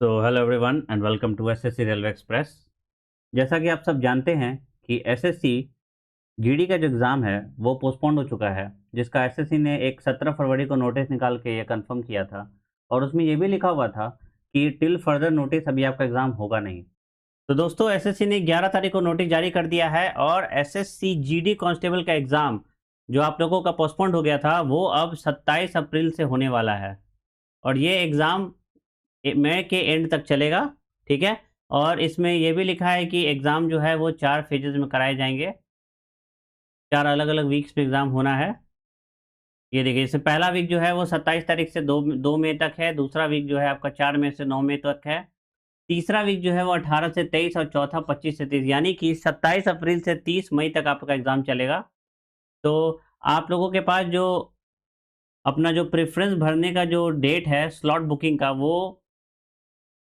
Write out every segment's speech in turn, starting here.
तो hello everyone and welcome to SSC railway express. जैसा कि आप सब जानते हैं कि एसएससी जीडी का जो एग्ज़ाम है वो पोस्टपोन्ड हो चुका है, जिसका एसएससी ने एक 17 फरवरी को नोटिस निकाल के ये कंफर्म किया था। और उसमें ये भी लिखा हुआ था कि टिल फर्दर नोटिस अभी आपका एग्ज़ाम होगा नहीं। तो दोस्तों, एसएससी ने 11 तारीख को नोटिस जारी कर दिया है और एसएससी जीडी कांस्टेबल का एग्ज़ाम जो आप लोगों का पोस्टपोन्ड हो गया था वो अब 27 अप्रैल से होने वाला है। और ये एग्ज़ाम मई के एंड तक चलेगा, ठीक है? और इसमें ये भी लिखा है कि एग्ज़ाम जो है वो 4 फेजेज़ में कराए जाएँगे। 4 अलग-अलग वीक्स में एग्ज़ाम होना है। ये देखिए, इससे पहला वीक जो है वो 27 तारीख से 2 मई तक है, दूसरा वीक जो है आपका 4 मई से 9 मई तक है, तीसरा वीक जो है वो 18 से 23 और चौथा 25 से 30, यानी कि 27 अप्रैल से 30 मई तक आपका एग्ज़ाम चलेगा। तो आप लोगों के पास जो अपना जो प्रेफ़रेंस भरने का जो डेट है स्लॉट बुकिंग का, वो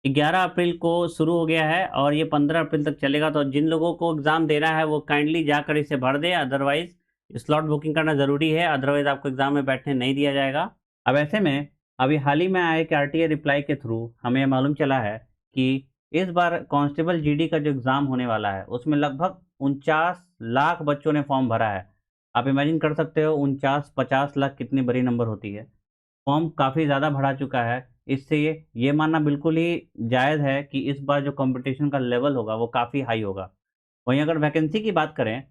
11 अप्रैल को शुरू हो गया है और ये 15 अप्रैल तक चलेगा। तो जिन लोगों को एग्ज़ाम देना है वो काइंडली जाकर इसे भर दें, अदरवाइज़ स्लॉट बुकिंग करना ज़रूरी है, अदरवाइज़ आपको एग्ज़ाम में बैठने नहीं दिया जाएगा। अब ऐसे में अभी हाल ही में आए एक आरटीआई रिप्लाई के थ्रू हमें मालूम चला है कि इस बार कांस्टेबल जीडी का जो एग्ज़ाम होने वाला है उसमें लगभग 49 लाख बच्चों ने फॉर्म भरा है। आप इमेजिन कर सकते हो 49-50 लाख कितनी बड़ी नंबर होती है। फॉर्म काफ़ी ज़्यादा बढ़ा चुका है। इससे ये मानना बिल्कुल ही जायज़ है कि इस बार जो कॉम्पिटिशन का लेवल होगा वो काफ़ी हाई होगा। वहीं अगर वैकेंसी की बात करें,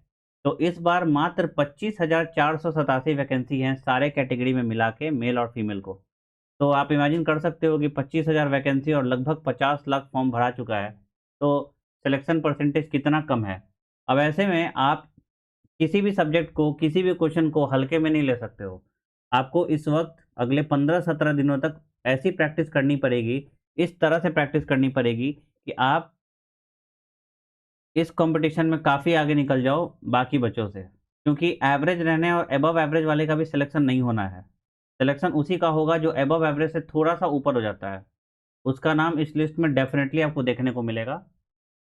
तो इस बार मात्र 25,487 वैकेंसी हैं सारे कैटेगरी में मिला के, मेल और फीमेल को। तो आप इमेजिन कर सकते हो कि 25,000 वैकेंसी और लगभग 50 लाख फॉर्म भरा चुका है, तो सिलेक्शन परसेंटेज कितना कम है। अब ऐसे में आप किसी भी सब्जेक्ट को, किसी भी क्वेश्चन को हल्के में नहीं ले सकते हो। आपको इस वक़्त अगले 15-17 दिनों तक ऐसी प्रैक्टिस करनी पड़ेगी, इस तरह से प्रैक्टिस करनी पड़ेगी कि आप इस कॉम्पिटिशन में काफ़ी आगे निकल जाओ बाकी बच्चों से। क्योंकि एवरेज रहने और अबव एवरेज वाले का भी सिलेक्शन नहीं होना है। सिलेक्शन उसी का होगा जो अबव एवरेज से थोड़ा-सा ऊपर हो जाता है। उसका नाम इस लिस्ट में डेफ़िनेटली आपको देखने को मिलेगा।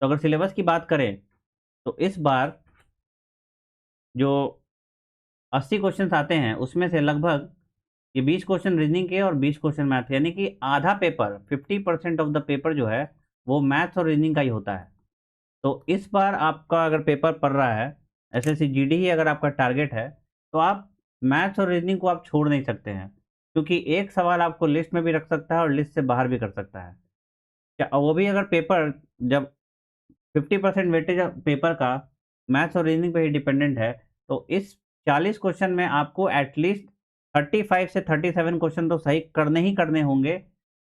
तो अगर सिलेबस की बात करें, तो इस बार जो 80 क्वेश्चन्स आते हैं, उसमें से लगभग ये 20 क्वेश्चन रीज़निंग के और 20 क्वेश्चन मैथ, यानी कि आधा पेपर 50% ऑफ द पेपर जो है, वो मैथ्स और रीज़निंग का ही होता है। तो इस बार आपका अगर पेपर पड़ रहा है, एसएससी जीडी ही अगर आपका टारगेट है, तो आप मैथ्स और रीज़निंग को आप छोड़ नहीं सकते हैं। क्योंकि एक सवाल आपको लिस्ट में भी रख सकता है और लिस्ट से बाहर भी कर सकता है। क्या वो भी अगर पेपर जब 50% वेटेज पेपर का मैथ्स और रीजनिंग पे ही डिपेंडेंट है, तो इस 40 क्वेश्चन में आपको एटलीस्ट 35 से 37 क्वेश्चन तो सही करने ही करने होंगे,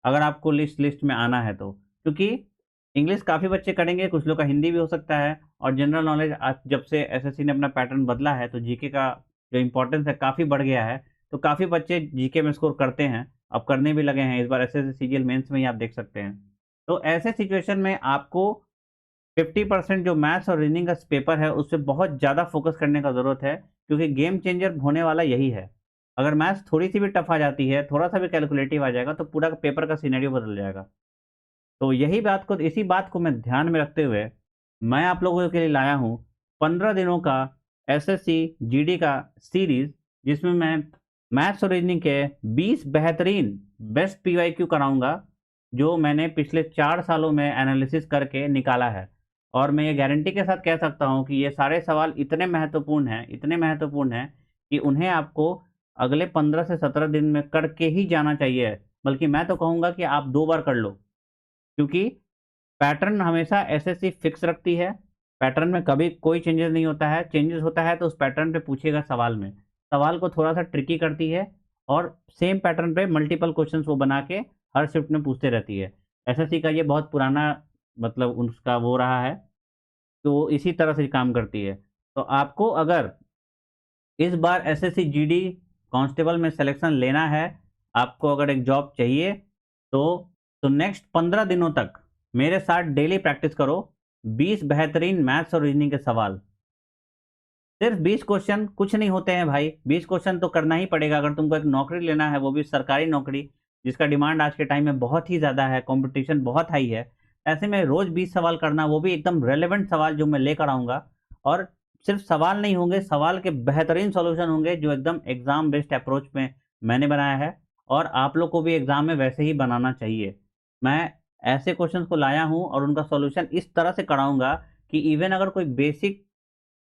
अगर आपको लिस्ट में आना है तो। क्योंकि इंग्लिश काफ़ी बच्चे करेंगे, कुछ लोग का हिंदी भी हो सकता है, और जनरल नॉलेज आज जब से एसएससी ने अपना पैटर्न बदला है, तो जीके का जो इम्पोर्टेंस है काफ़ी बढ़ गया है। तो काफ़ी बच्चे जीके में स्कोर करते हैं, अब करने भी लगे हैं। इस बार एसएससी सीजीएल मेंस में ही आप देख सकते हैं। तो ऐसे सिचुएशन में आपको 50% जो मैथ्स और रीजनिंग का पेपर है, उसपे बहुत ज़्यादा फ़ोकस करने का ज़रूरत है, क्योंकि गेम चेंजर होने वाला यही है। अगर मैथ्स थोड़ी-सी भी टफ़ आ जाती है, थोड़ा-सा भी कैलकुलेटिव आ जाएगा, तो पूरा पेपर का सिनेरियो बदल जाएगा। तो इसी बात को मैं ध्यान में रखते हुए, मैं आप लोगों के लिए लाया हूँ 15 दिनों का एसएससी जीडी का सीरीज़, जिसमें मैं मैथ्स और रीजनिंग के 20 बेहतरीन बेस्ट पीवाईक्यू कराऊँगा, जो मैंने पिछले 4 सालों में एनालिसिस करके निकाला है। और मैं ये गारंटी के साथ कह सकता हूँ कि ये सारे सवाल इतने महत्वपूर्ण हैं कि उन्हें आपको अगले 15 से 17 दिन में करके ही जाना चाहिए। बल्कि मैं तो कहूँगा कि आप 2 बार कर लो। क्योंकि पैटर्न हमेशा एसएससी फिक्स रखती है। पैटर्न में कभी कोई चेंजेस नहीं होता है। चेंजेस होता है तो उस पैटर्न पे पूछेगा सवाल में। सवाल को थोड़ा-सा ट्रिकी करती है और सेम पैटर्न पे मल्टीपल क्वेश्चंस वो बना के हर शिफ्ट में पूछते रहती है। एसएससी का ये बहुत पुराना मतलब उसका वो रहा है, तो वो इसी तरह से काम करती है। तो आपको अगर इस बार एसएससी जीडी कांस्टेबल में सिलेक्शन लेना है, आपको अगर एक जॉब चाहिए, तो नेक्स्ट 15 दिनों तक मेरे साथ डेली प्रैक्टिस करो। 20 बेहतरीन मैथ्स और रीजनिंग के सवाल। सिर्फ 20 क्वेश्चन कुछ नहीं होते हैं भाई, 20 क्वेश्चन तो करना ही पड़ेगा अगर तुमको एक नौकरी लेना है, वो भी सरकारी नौकरी, जिसका डिमांड आज के टाइम में बहुत ही ज़्यादा है, कॉम्पिटिशन बहुत हाई है। ऐसे में रोज़ 20 सवाल करना, वो भी एकदम रेलेवेंट सवाल जो मैं लेकर आऊँगा। और सिर्फ सवाल नहीं होंगे, सवाल के बेहतरीन सॉल्यूशन होंगे जो एकदम एग्ज़ाम बेस्ड अप्रोच में मैंने बनाया है, और आप लोग को भी एग्ज़ाम में वैसे ही बनाना चाहिए। मैं ऐसे क्वेश्चंस को लाया हूँ और उनका सॉल्यूशन इस तरह से कराऊंगा कि इवन अगर कोई बेसिक,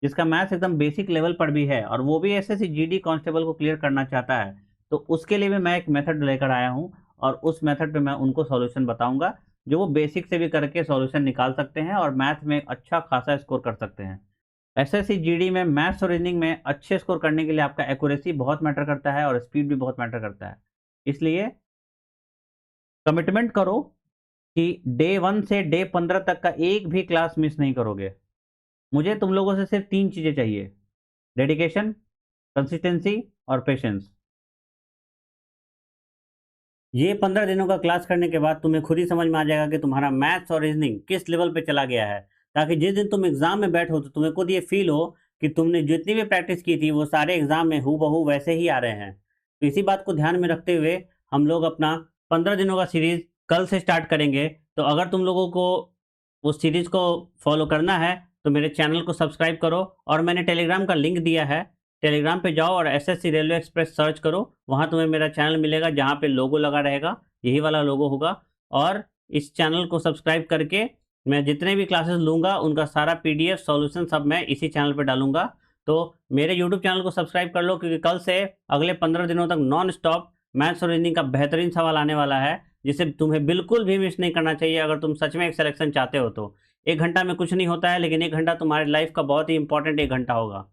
जिसका मैथ्स एकदम बेसिक लेवल पर भी है और वो भी एसएससी जीडी कांस्टेबल को क्लियर करना चाहता है, तो उसके लिए भी मैं एक मेथड लेकर आया हूँ और उस मेथड पे मैं उनको सॉल्यूशन बताऊंगा जो वो बेसिक से भी करके सॉल्यूशन निकाल सकते हैं और मैथ में अच्छा खासा स्कोर कर सकते हैं। एसएससी जीडी में मैथ्स और रीजनिंग में अच्छे स्कोर करने के लिए आपका एक्यूरेसी बहुत मैटर करता है और स्पीड भी बहुत मैटर करता है। इसलिए कमिटमेंट करो कि डे 1 से डे 15 तक का एक भी क्लास मिस नहीं करोगे। मुझे तुम लोगों से सिर्फ 3 चीजें चाहिए: डेडिकेशन, कंसिस्टेंसी और पेशेंस। ये 15 दिनों का क्लास करने के बाद तुम्हें खुद ही समझ में आ जाएगा कि तुम्हारा मैथ्स और रीजनिंग किस लेवल पे चला गया है, ताकि जिस दिन तुम एग्जाम में बैठो तो तुम्हें खुद ये फील हो कि तुमने जितनी भी प्रैक्टिस की थी वो सारे एग्जाम में हूबहू वैसे ही आ रहे हैं। तो इसी बात को ध्यान में रखते हुए हम लोग अपना 15 दिनों का सीरीज कल से स्टार्ट करेंगे। तो अगर तुम लोगों को उस सीरीज को फॉलो करना है तो मेरे चैनल को सब्सक्राइब करो और मैंने टेलीग्राम का लिंक दिया है। टेलीग्राम पे जाओ और एसएससी रेलवे एक्सप्रेस सर्च करो, वहाँ तुम्हें मेरा चैनल मिलेगा जहाँ पे लोगो लगा रहेगा, यही वाला लोगो होगा। और इस चैनल को सब्सक्राइब करके मैं जितने भी क्लासेस लूँगा उनका सारा पीडीएफ सॉल्यूशन सब मैं इसी चैनल पे डालूंगा। तो मेरे यूट्यूब चैनल को सब्सक्राइब कर लो, क्योंकि कल से अगले 15 दिनों तक नॉन स्टॉप मैथ्स और रीजनिंग का बेहतरीन सवाल आने वाला है, जिसे तुम्हें बिल्कुल भी मिस नहीं करना चाहिए अगर तुम सच में एक सिलेक्शन चाहते हो तो। 1 घंटा में कुछ नहीं होता है, लेकिन 1 घंटा तुम्हारी लाइफ का बहुत ही इंपॉर्टेंट 1 घंटा होगा।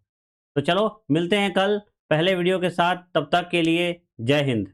तो चलो मिलते हैं कल पहले वीडियो के साथ, तब तक के लिए जय हिंद।